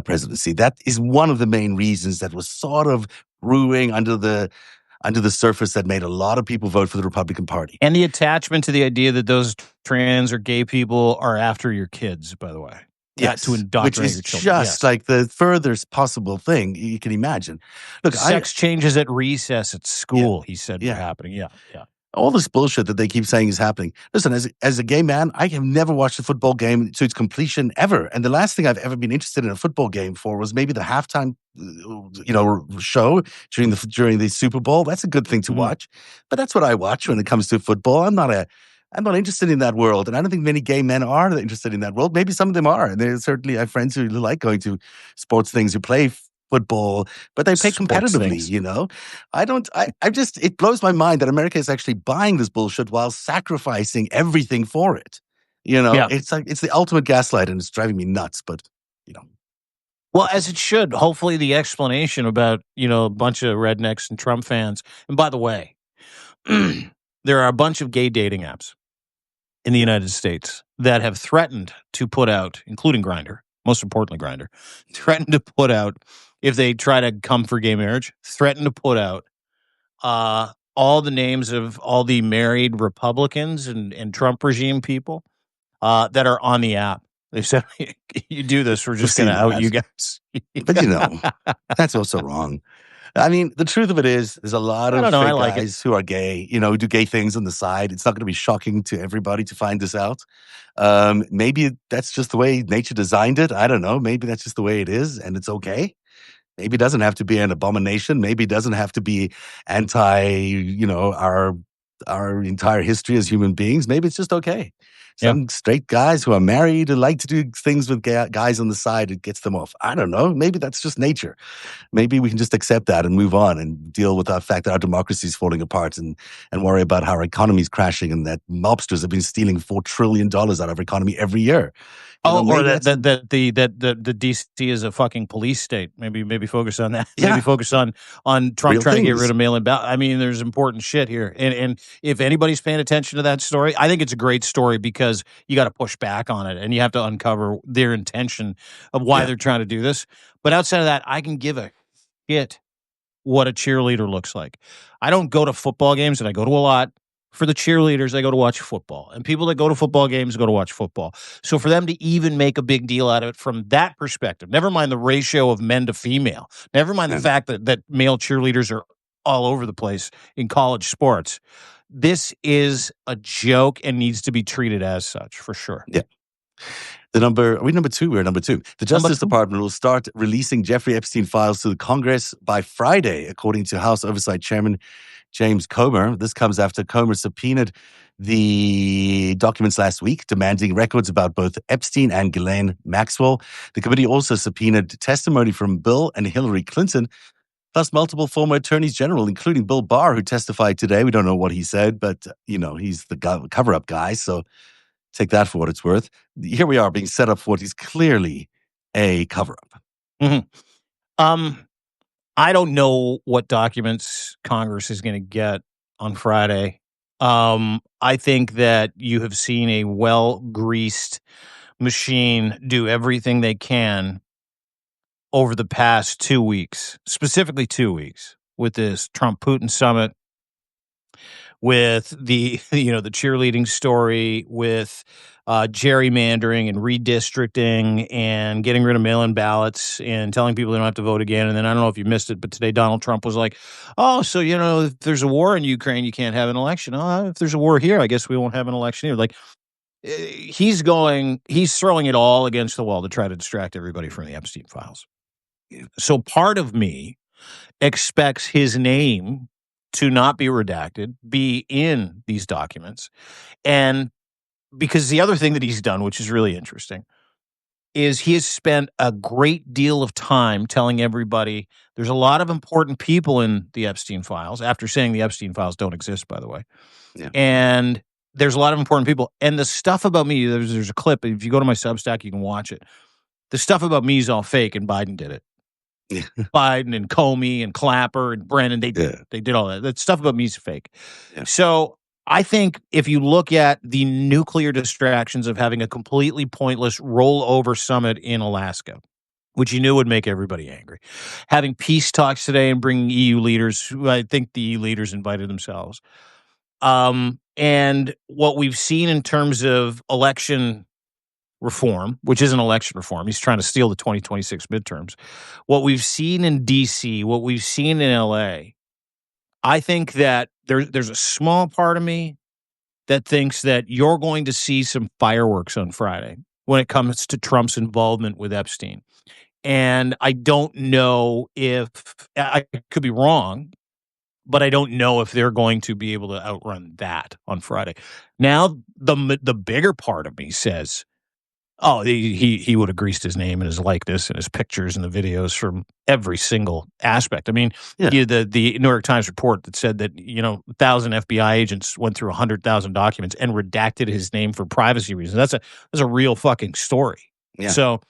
presidency. That is one of the main reasons that was sort of brewing under the surface that made a lot of people vote for the Republican Party. And the attachment to the idea that those trans or gay people are after your kids, by the way. Yes, to indoctrinate which is your children. Just like the furthest possible thing you can imagine. Look, sex changes at recess at school, he said, were happening. Yeah. All this bullshit that they keep saying is happening. Listen, as a gay man, I have never watched a football game to its completion ever. And the last thing I've ever been interested in a football game for was maybe the halftime, show during the Super Bowl. That's a good thing to watch. But that's what I watch when it comes to football. I'm not interested in that world, and I don't think many gay men are interested in that world. Maybe some of them are, and there's certainly I have friends who like going to sports things, who play football, but they pay competitively. I don't. I just it blows my mind that America is actually buying this bullshit while sacrificing everything for it. It's like it's the ultimate gaslight, and it's driving me nuts. But well, as it should. Hopefully, the explanation about a bunch of rednecks and Trump fans. And by the way, there are a bunch of gay dating apps in the United States that have threatened to put out, including Grindr, most importantly Grindr, threatened to put out, if they try to come for gay marriage, threatened to put out all the names of all the married Republicans and Trump regime people that are on the app. They said, you do this, we're just going to out you guys. But that's also wrong. I mean, the truth of it is, there's a lot of fake guys who are gay, who do gay things on the side. It's not going to be shocking to everybody to find this out. Maybe that's just the way nature designed it. I don't know. Maybe that's just the way it is, and it's okay. Maybe it doesn't have to be an abomination. Maybe it doesn't have to be anti, our our entire history as human beings. Maybe it's just okay. Yeah. Some straight guys who are married and like to do things with guys on the side, it gets them off. I don't know. Maybe that's just nature. Maybe we can just accept that and move on and deal with the fact that our democracy is falling apart and worry about how our economy is crashing and that mobsters have been stealing $4 trillion out of our economy every year. Oh, or Maybe that that's the DC is a fucking police state. Maybe focus on that. Maybe yeah, focus on Trump real trying to get rid things. of mail-in ballot. I mean, there's important shit here, and if anybody's paying attention to that story, I think it's a great story because you got to push back on it and you have to uncover their intention of why Yeah. they're trying to do this. But outside of that, I can give a shit what a cheerleader looks like. I don't go to football games, and I go to a lot. For the cheerleaders, I go to watch football. And people that go to football games go to watch football. So for them to even make a big deal out of it from that perspective, never mind the ratio of men to female, never mind the And fact that male cheerleaders are all over the place in college sports. This is a joke and needs to be treated as such, for sure. yeah. Are we number two? We're number two. The Number Justice two. Department will start releasing Jeffrey Epstein files to the Congress by Friday, according to House Oversight Chairman James Comer. This comes after Comer subpoenaed the documents last week, demanding records about both Epstein and Ghislaine Maxwell. The committee also subpoenaed testimony from Bill and Hillary Clinton, plus multiple former attorneys general, including Bill Barr, who testified today. We don't know what he said, but, he's the cover-up guy, so take that for what it's worth. Here we are being set up for what is clearly a cover-up. Mm-hmm. I don't know what documents Congress is going to get on Friday. I think that you have seen a well-greased machine do everything they can over the past 2 weeks, specifically 2 weeks, with this Trump-Putin summit, with the the cheerleading story, with gerrymandering and redistricting and getting rid of mail-in ballots and telling people they don't have to vote again. And then I don't know if you missed it, but today Donald Trump was like, "Oh, so if there's a war in Ukraine, you can't have an election. Oh, if there's a war here, I guess we won't have an election here." Like he's throwing it all against the wall to try to distract everybody from the Epstein files. So part of me expects his name to not be redacted, be in these documents. And because the other thing that he's done, which is really interesting, is he has spent a great deal of time telling everybody there's a lot of important people in the Epstein files, after saying the Epstein files don't exist, by the way. Yeah. And there's a lot of important people. And the stuff about me, there's a clip. If you go to my Substack, you can watch it. The stuff about me is all fake, and Biden did it. Yeah. Biden and Comey and Clapper and Brennan, they did all that. That stuff about me is fake. Yeah. So I think if you look at the nuclear distractions of having a completely pointless rollover summit in Alaska, which you knew would make everybody angry, having peace talks today and bringing EU leaders, who I think the EU leaders invited themselves, and what we've seen in terms of election reform, which isn't election reform. He's trying to steal the 2026 midterms. What we've seen in DC, what we've seen in LA, I think that there's a small part of me that thinks that you're going to see some fireworks on Friday when it comes to Trump's involvement with Epstein. And I don't know if I could be wrong, but I don't know if they're going to be able to outrun that on Friday. Now, the bigger part of me says, oh, he would have greased his name and his likeness and his pictures and the videos from every single aspect. I mean, the New York Times report that said that 1,000 FBI agents went through 100,000 documents and redacted his name for privacy reasons. That's a real fucking story. Yeah. So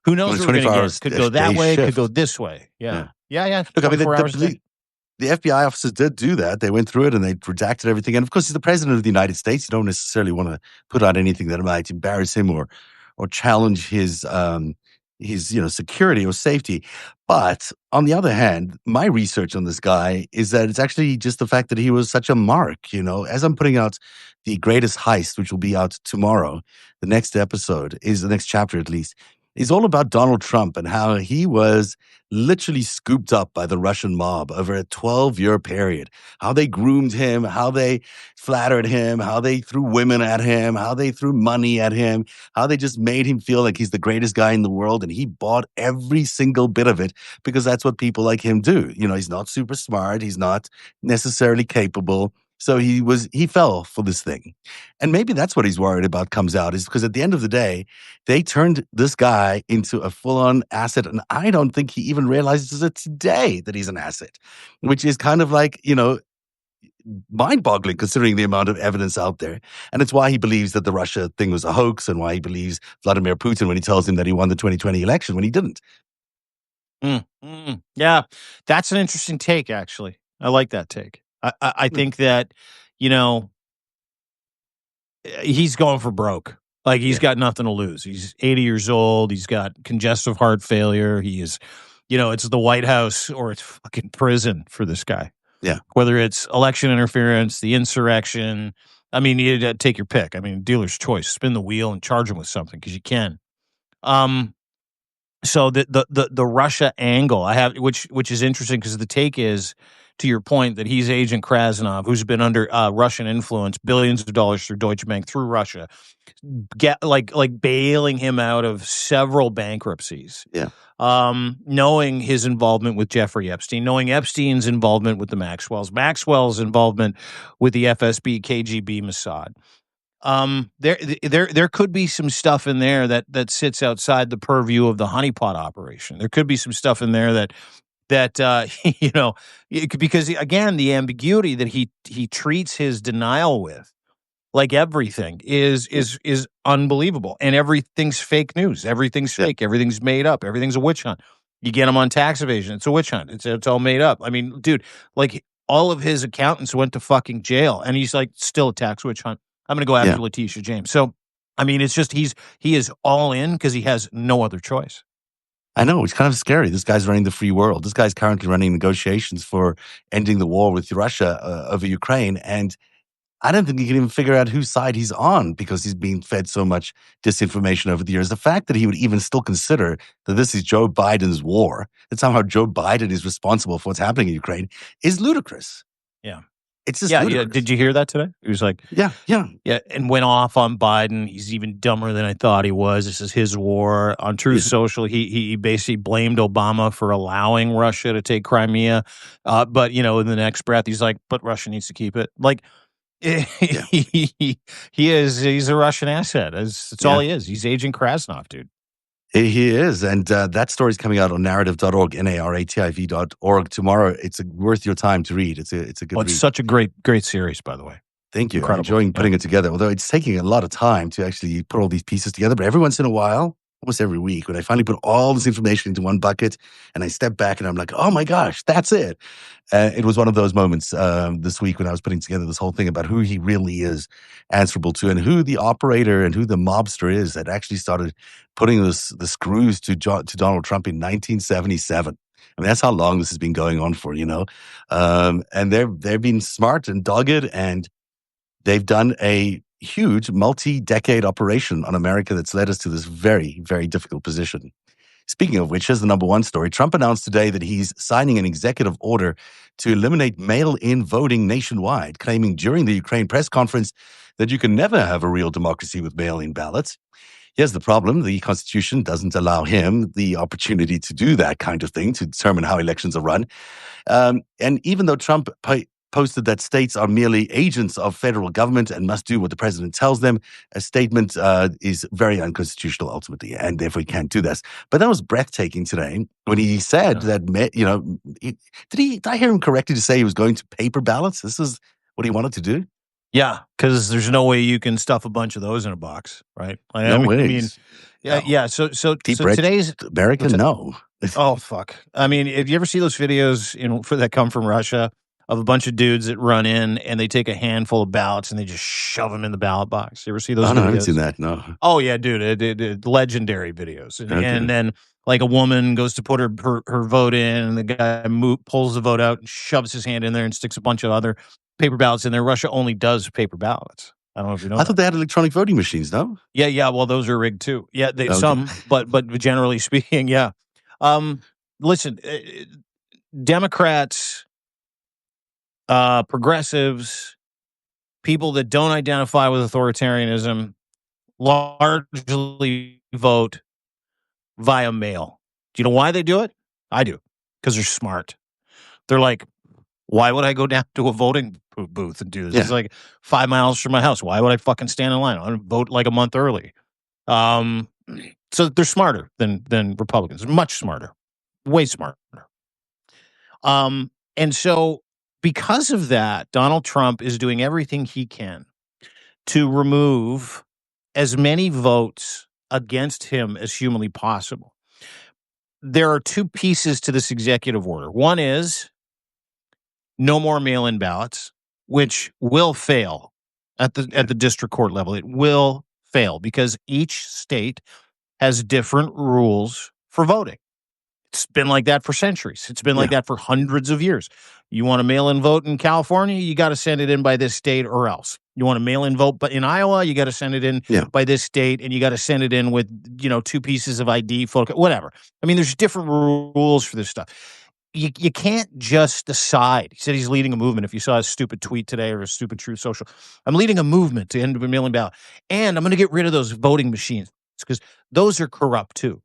who knows what we're going to get? Could go that way, shift. could go this way. Yeah. Look, I mean, 24 hours a day. the FBI officers did do that. They went through it and they redacted everything. And of course, he's the president of the United States. You don't necessarily want to put out anything that might embarrass him or challenge his security or safety. But on the other hand, my research on this guy is that it's actually just the fact that he was such a mark. As I'm putting out the greatest heist, which will be out tomorrow, the next episode is the next chapter at least, is all about Donald Trump and how he was literally scooped up by the Russian mob over a 12-year period. How they groomed him, how they flattered him, how they threw women at him, how they threw money at him, how they just made him feel like he's the greatest guy in the world. And he bought every single bit of it because that's what people like him do. He's not super smart. He's not necessarily capable. So he fell for this thing. And maybe that's what he's worried about comes out, is because at the end of the day, they turned this guy into a full-on asset. And I don't think he even realizes it today that he's an asset, which is kind of like, mind-boggling considering the amount of evidence out there. And it's why he believes that the Russia thing was a hoax, and why he believes Vladimir Putin when he tells him that he won the 2020 election when he didn't. Yeah, that's an interesting take, actually. I like that take. I Mm. think that, you know, he's going for broke. Like, he's Yeah. got nothing to lose. He's 80 years old. He's got congestive heart failure. He is, it's the White House or it's fucking prison for this guy. Yeah. Whether it's election interference, the insurrection. I mean, you take your pick. I mean, dealer's choice. Spin the wheel and charge him with something because you can. So the Russia angle I have, which is interesting because the take is, to your point, that he's Agent Krasnov, who's been under Russian influence, billions of dollars through Deutsche Bank, through Russia, get like bailing him out of several bankruptcies. Yeah. Knowing his involvement with Jeffrey Epstein, knowing Epstein's involvement with the Maxwell's involvement with the FSB, KGB, Mossad. There could be some stuff in there that sits outside the purview of the honeypot operation. There could be some stuff in there that because again, the ambiguity that he treats his denial with, like everything, is unbelievable, and everything's fake news. Everything's Yeah. fake. Everything's made up. Everything's a witch hunt. You get him on tax evasion, it's a witch hunt. It's all made up. I mean, dude, like all of his accountants went to fucking jail, and he's like, still a tax witch hunt. I'm going to go after Yeah. Letitia James. So, I mean, it's just he is all in because he has no other choice. I know, it's kind of scary. This guy's running the free world. This guy's currently running negotiations for ending the war with Russia over Ukraine. And I don't think he can even figure out whose side he's on because he's being fed so much disinformation over the years. The fact that he would even still consider that this is Joe Biden's war, that somehow Joe Biden is responsible for what's happening in Ukraine, is ludicrous. Yeah. It's just Yeah. ludicrous. Did you hear that today? He was like, Yeah, and went off on Biden. He's even dumber than I thought he was. This is his war. On Truth Social, he basically blamed Obama for allowing Russia to take Crimea. But in the next breath, he's like, but Russia needs to keep it. Like, he's a Russian asset. That's all he is. He's Agent Krasnov, dude. He is. And that story's coming out on narrative.org, narrativ.org tomorrow. It's worth your time to read. It's a good read. It's such a great series, by the way. Thank you. Incredible. I'm enjoying putting it together, although it's taking a lot of time to actually put all these pieces together. But every once in a while, almost every week, when I finally put all this information into one bucket and I step back and I'm like, oh my gosh, that's it. It was one of those moments this week when I was putting together this whole thing about who he really is answerable to and who the operator and who the mobster is that actually started putting the screws to Donald Trump in 1977. I mean, that's how long this has been going on for, and they've been smart and dogged, and they've done a huge multi-decade operation on America that's led us to this very, very difficult position. Speaking of which, here's the number one story. Trump announced today that he's signing an executive order to eliminate mail-in voting nationwide, claiming during the Ukraine press conference that you can never have a real democracy with mail-in ballots. Here's the problem. The Constitution doesn't allow him the opportunity to do that kind of thing, to determine how elections are run. And even though Trump posted that states are merely agents of federal government and must do what the president tells them, a statement is very unconstitutional ultimately, and therefore he can't do this. But that was breathtaking today when he said that, did I hear him correctly to say he was going to paper ballots? This is what he wanted to do? Yeah, because there's no way you can stuff a bunch of those in a box, right? No way. Yeah. So Deep today's American, no. Oh fuck! I mean, have you ever see those videos that come from Russia of a bunch of dudes that run in and they take a handful of ballots and they just shove them in the ballot box? You ever see those videos? No, I haven't seen that, no. Oh yeah, dude, it legendary videos. And then like a woman goes to put her vote in, and the guy pulls the vote out and shoves his hand in there and sticks a bunch of other paper ballots in there. Russia only does paper ballots. I don't know if you know. I thought they had electronic voting machines, no? Yeah. Well, those are rigged too. Yeah, some, but generally speaking, yeah. Listen, Democrats, progressives, people that don't identify with authoritarianism largely vote via mail. Do you know why they do it? I do. Because they're smart. They're like, why would I go down to a voting booth and do this. It's Yeah. like 5 miles from my house. Why would I fucking stand in line? I would vote like a month early. Um, so they're smarter than Republicans, much smarter, way smarter. And so because of that, Donald Trump is doing everything he can to remove as many votes against him as humanly possible. There are two pieces to this executive order. One is no more mail-in ballots, which will fail at the district court level. It will fail because each state has different rules for voting. It's been like that for centuries. It's been like that for hundreds of years. You want to mail-in vote in California, you got to send it in by this state or else. You want to mail-in vote but in Iowa, you got to send it in by this state, and you got to send it in with, 2 pieces of ID, photo, whatever. I mean, there's different rules for this stuff. You can't just decide. He said he's leading a movement. If you saw his stupid tweet today or his stupid Truth Social, I'm leading a movement to end the mail-in ballot. And I'm going to get rid of those voting machines because those are corrupt too.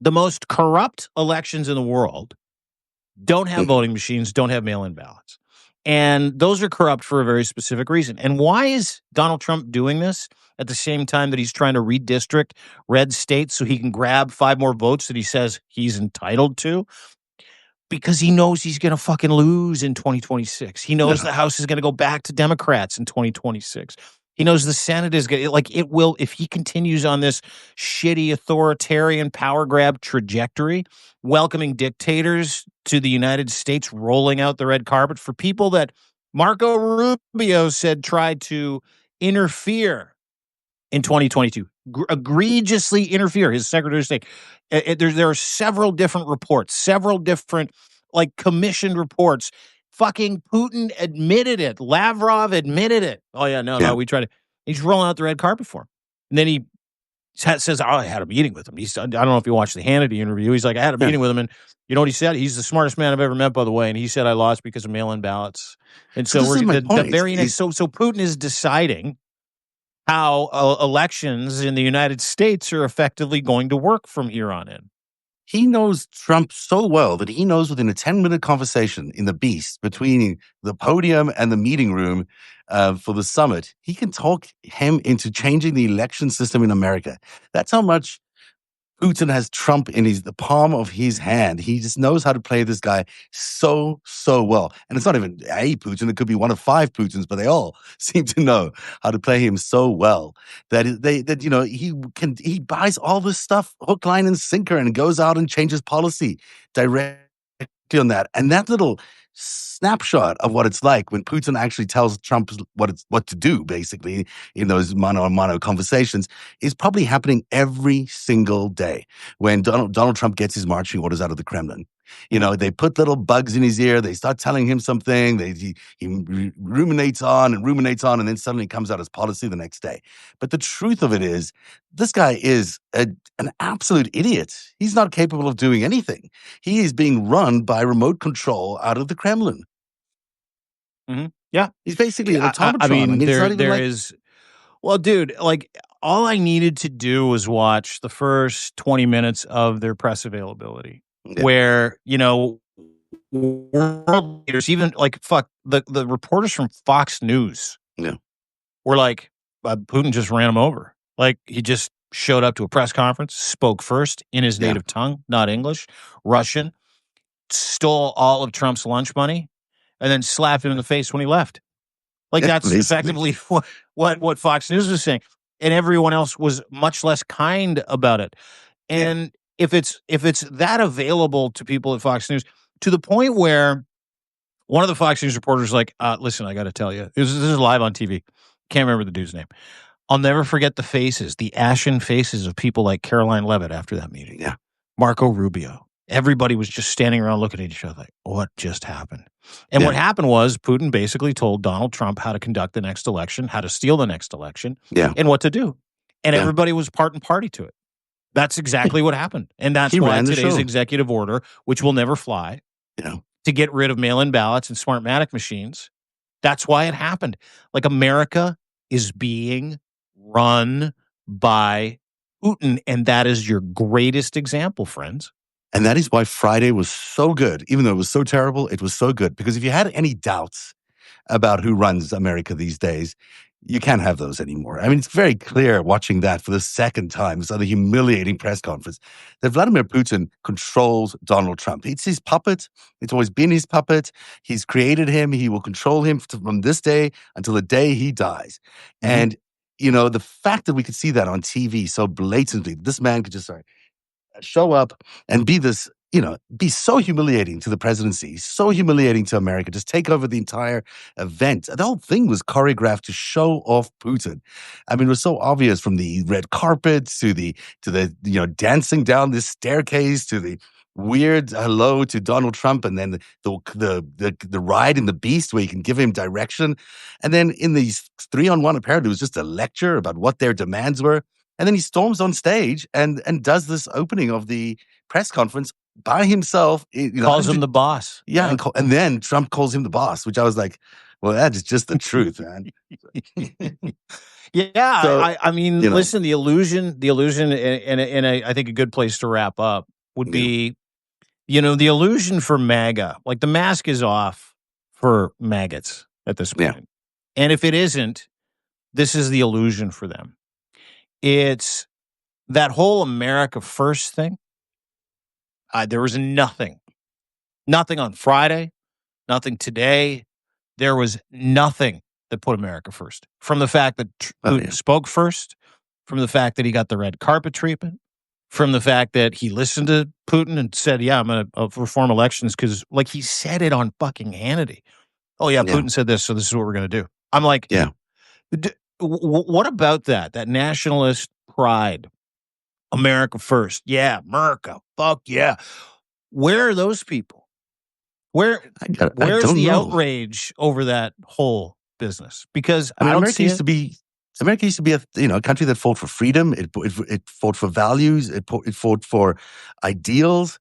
The most corrupt elections in the world don't have voting machines, don't have mail-in ballots. And those are corrupt for a very specific reason. And why is Donald Trump doing this at the same time that he's trying to redistrict red states so he can grab 5 more votes that he says he's entitled to? Because he knows he's going to fucking lose in 2026. He knows the House is going to go back to Democrats in 2026. He knows the Senate is going to, it will, if he continues on this shitty authoritarian power grab trajectory, welcoming dictators to the United States, rolling out the red carpet for people that Marco Rubio said tried to interfere in 2022, egregiously interfere, his Secretary of State. There are several different reports, several different commissioned reports. Fucking Putin admitted it. Lavrov admitted it. Oh, yeah, no, we tried to. He's rolling out the red carpet for him. And then he says, I had a meeting with him. I don't know if you watched the Hannity interview. He's like, I had a meeting with him. And you know what he said? He's the smartest man I've ever met, by the way. And he said, I lost because of mail-in ballots. And so this is my point. The very next, so Putin is deciding how elections in the United States are effectively going to work from here on in. He knows Trump so well that he knows within a 10-minute conversation in the Beast between the podium and the meeting room for the summit, he can talk him into changing the election system in America. That's how much Putin has Trump in the palm of his hand. He just knows how to play this guy so well. And it's not even a Putin. It could be one of 5 Putins, but they all seem to know how to play him so well that he buys all this stuff hook, line, and sinker and goes out and changes policy directly on that. And that little snapshot of what it's like when Putin actually tells Trump what to do, basically, in those mano-a-mano conversations, is probably happening every single day when Donald Trump gets his marching orders out of the Kremlin. They put little bugs in his ear. They start telling him something. He ruminates on, and then suddenly comes out as policy the next day. But the truth of it is, this guy is an absolute idiot. He's not capable of doing anything. He is being run by remote control out of the Kremlin. Mm-hmm. Yeah. He's basically an automatron. I mean there is... Well, dude, all I needed to do was watch the first 20 minutes of their press availability. Yeah. Where, world leaders, even the reporters from Fox News were like, Putin just ran him over. He just showed up to a press conference, spoke first in his native tongue, not English, Russian, stole all of Trump's lunch money, and then slapped him in the face when he left. That's effectively what Fox News was saying. And everyone else was much less kind about it. And if it's that available to people at Fox News, to the point where one of the Fox News reporters listen, I got to tell you, this is live on TV. Can't remember the dude's name. I'll never forget the ashen faces of people like Caroline Leavitt after that meeting. Yeah. Marco Rubio. Everybody was just standing around looking at each other like, what just happened? And what happened was Putin basically told Donald Trump how to conduct the next election, how to steal the next election, and what to do. And everybody was part and party to it. That's exactly what happened. And that's why today's executive order, which will never fly, to get rid of mail-in ballots and Smartmatic machines, that's why it happened. America is being run by Putin, and that is your greatest example, friends. And that is why Friday was so good. Even though it was so terrible, it was so good. Because if you had any doubts about who runs America these days. You can't have those anymore. I mean, it's very clear watching that for the second time, this other humiliating press conference, that Vladimir Putin controls Donald Trump. It's his puppet. It's always been his puppet. He's created him. He will control him from this day until the day he dies. Mhm. And, you know, the fact that we could see that on TV so blatantly, this man could just show up and be this, you know, be so humiliating to the presidency, so humiliating to America, just take over the entire event. The whole thing was choreographed to show off Putin. I mean, it was so obvious, from the red carpet to the dancing down this staircase, to the weird hello to Donald Trump, and then the ride in the Beast where you can give him direction. And then in these 3-on-1, apparently it was just a lecture about what their demands were. And then he storms on stage and does this opening of the press conference by himself. Calls him the boss. Yeah, and then Trump calls him the boss, which I was like, well, that is just the truth, man. Yeah, So, I mean, you know, listen, the illusion, and I think a good place to wrap up would be, the illusion for MAGA. Like, the mask is off for maggots at this Yeah. point. And if it isn't, this is the illusion for them. It's that whole America First thing. There was nothing on Friday, nothing today. There was nothing that put America first. From the fact that Putin spoke first, from the fact that he got the red carpet treatment, from the fact that he listened to Putin and said, yeah, I'm going to reform elections because, like, he said it on fucking Hannity. Oh, yeah, Putin said this, so this is what we're going to do. I'm like, what about that? That nationalist pride? America first. Yeah, America. Fuck yeah. Where are those people? Where's the outrage over that whole business? Because I mean, America used to be a country that fought for freedom. It fought for values. It fought for ideals.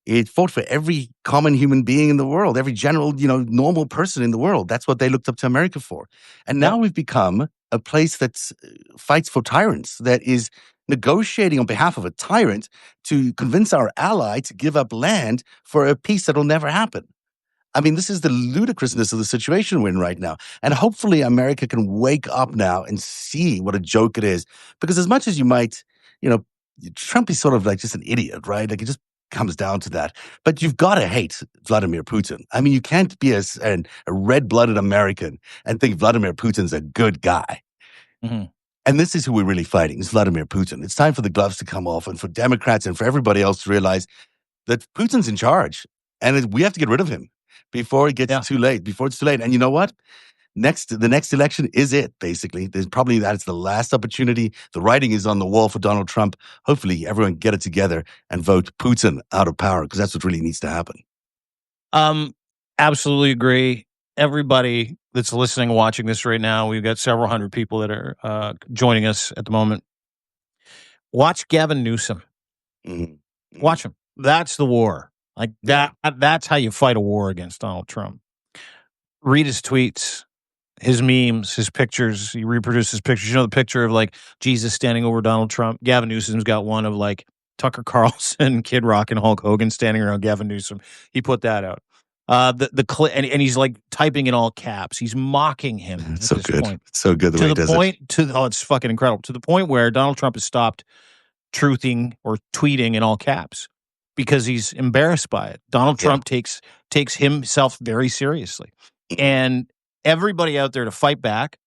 It fought for every common human being in the world, every general, normal person in the world. That's what they looked up to America for. And now we've become a place that fights for tyrants, that is negotiating on behalf of a tyrant to convince our ally to give up land for a peace that will never happen. I mean, this is the ludicrousness of the situation we're in right now. And hopefully America can wake up now and see what a joke it is. Because as much as you might, Trump is sort of like just an idiot, right? Like, it just comes down to that. But you've got to hate Vladimir Putin. I mean, you can't be a red-blooded American and think Vladimir Putin's a good guy. Mm-hmm. And this is who we're really fighting, is Vladimir Putin. It's time for the gloves to come off, and for Democrats and for everybody else to realize that Putin's in charge, and we have to get rid of him before it gets too late, before it's too late. And you know what? The next election is it, basically. There's probably that's the last opportunity. The writing is on the wall for Donald Trump. Hopefully everyone get it together and vote Putin out of power, because that's what really needs to happen. Absolutely agree. Everybody that's listening, watching this right now, we've got several hundred people that are joining us at the moment. Watch Gavin Newsom. Mm-hmm. Watch him. That's the war. Like that. That's how you fight a war against Donald Trump. Read his tweets, his memes, his pictures. He reproduces pictures. You know the picture of like Jesus standing over Donald Trump? Gavin Newsom's got one of like Tucker Carlson, Kid Rock, and Hulk Hogan standing around Gavin Newsom. He put that out. And he's like typing in all caps. He's mocking him. It's so good. Point. It's so good the way he does it. It's fucking incredible. To the point where Donald Trump has stopped truthing or tweeting in all caps because he's embarrassed by it. Donald Trump takes himself very seriously. And everybody out there to fight back.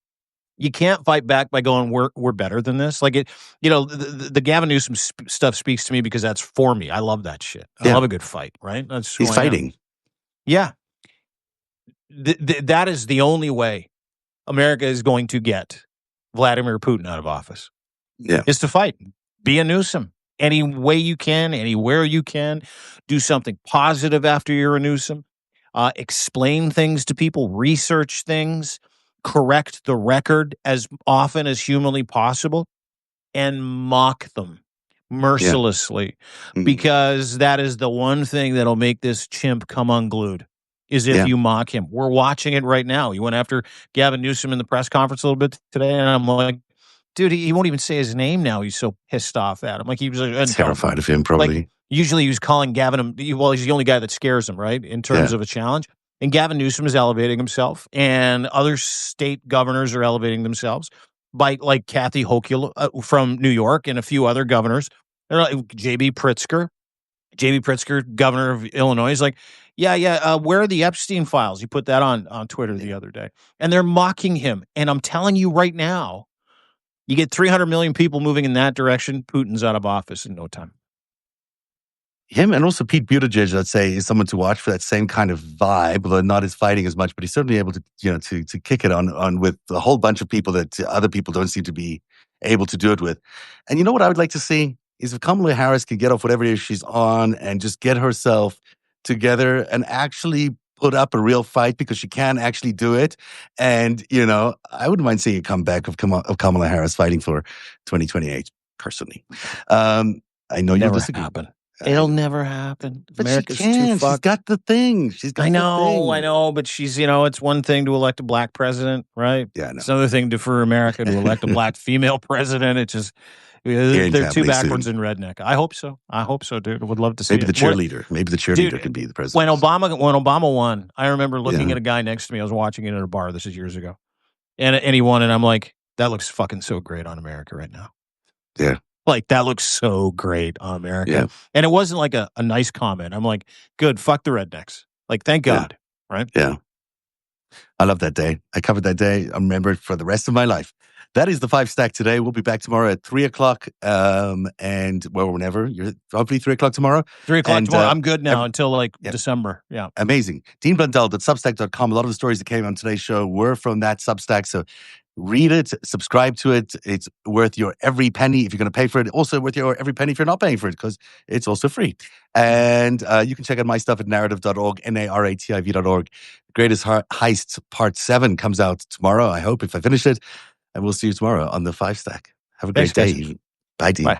You can't fight back by going, we're better than this. Like it, the Gavin Newsom stuff speaks to me because that's for me. I love that shit. I love a good fight, right? That's he's fighting. Yeah. That is the only way America is going to get Vladimir Putin out of office. Yeah. Is to fight. Be a Newsom. Any way you can, anywhere you can. Do something positive after you're a Newsom. Explain things to people. Research things. Correct the record as often as humanly possible. And mock them mercilessly. Yeah. Because that is the one thing that'll make this chimp come unglued. Is if you mock him. We're watching it right now. He went after Gavin Newsom in the press conference a little bit today, and I'm like, dude, he won't even say his name now. He's so pissed off at him. Like he was terrified of him, probably. Like, usually he was calling Gavin him. Well, he's the only guy that scares him, right? In terms of a challenge. And Gavin Newsom is elevating himself, and other state governors are elevating themselves by like Kathy Hochul from New York and a few other governors. They're like J.B. Pritzker, governor of Illinois, is like, where are the Epstein files? He put that on Twitter the other day. And they're mocking him. And I'm telling you right now, you get 300 million people moving in that direction, Putin's out of office in no time. Him and also Pete Buttigieg, I'd say, is someone to watch for that same kind of vibe, although not as fighting as much, but he's certainly able to, to kick it on with a whole bunch of people that other people don't seem to be able to do it with. And you know what I would like to see is if Kamala Harris can get off whatever it is she's on and just get herself together and actually put up a real fight, because she can actually do it. And, I wouldn't mind seeing a comeback of Kamala Harris fighting for 2028, personally. I know you'll disagree. Happen. It'll never happen. But America's she can. too fucked. She's got the thing. I know, but she's, it's one thing to elect a black president, right? Yeah, I know. It's another thing for America to elect a black female president. It's just, they're too backwards in redneck. I hope so, dude. I would love to see Maybe the cheerleader. Maybe the cheerleader could be the president. When Obama won, I remember looking at a guy next to me. I was watching it at a bar. This is years ago. And he won, and I'm like, that looks fucking so great on America right now. Yeah. Like, that looks so great on America. Yeah. And it wasn't like a nice comment. I'm like, good, fuck the rednecks. Like, thank God. Yeah. Right? Yeah. I love that day. I covered that day. I remember it for the rest of my life. That is the FiveStack today. We'll be back tomorrow at 3 o'clock. And whenever. You're hopefully 3 o'clock tomorrow. 3 o'clock tomorrow. I'm good now until December. Yeah. Amazing. DeanBlundell.substack.com. A lot of the stories that came on today's show were from that Substack. So read it, subscribe to it. It's worth your every penny if you're going to pay for it. Also worth your every penny if you're not paying for it, because it's also free. And you can check out my stuff at narrative.org, NARATIV.org. Greatest Heist Part 7 comes out tomorrow, I hope, if I finish it. And we'll see you tomorrow on the FiveStack. Have a great day. Guys. Bye, Dean. Bye.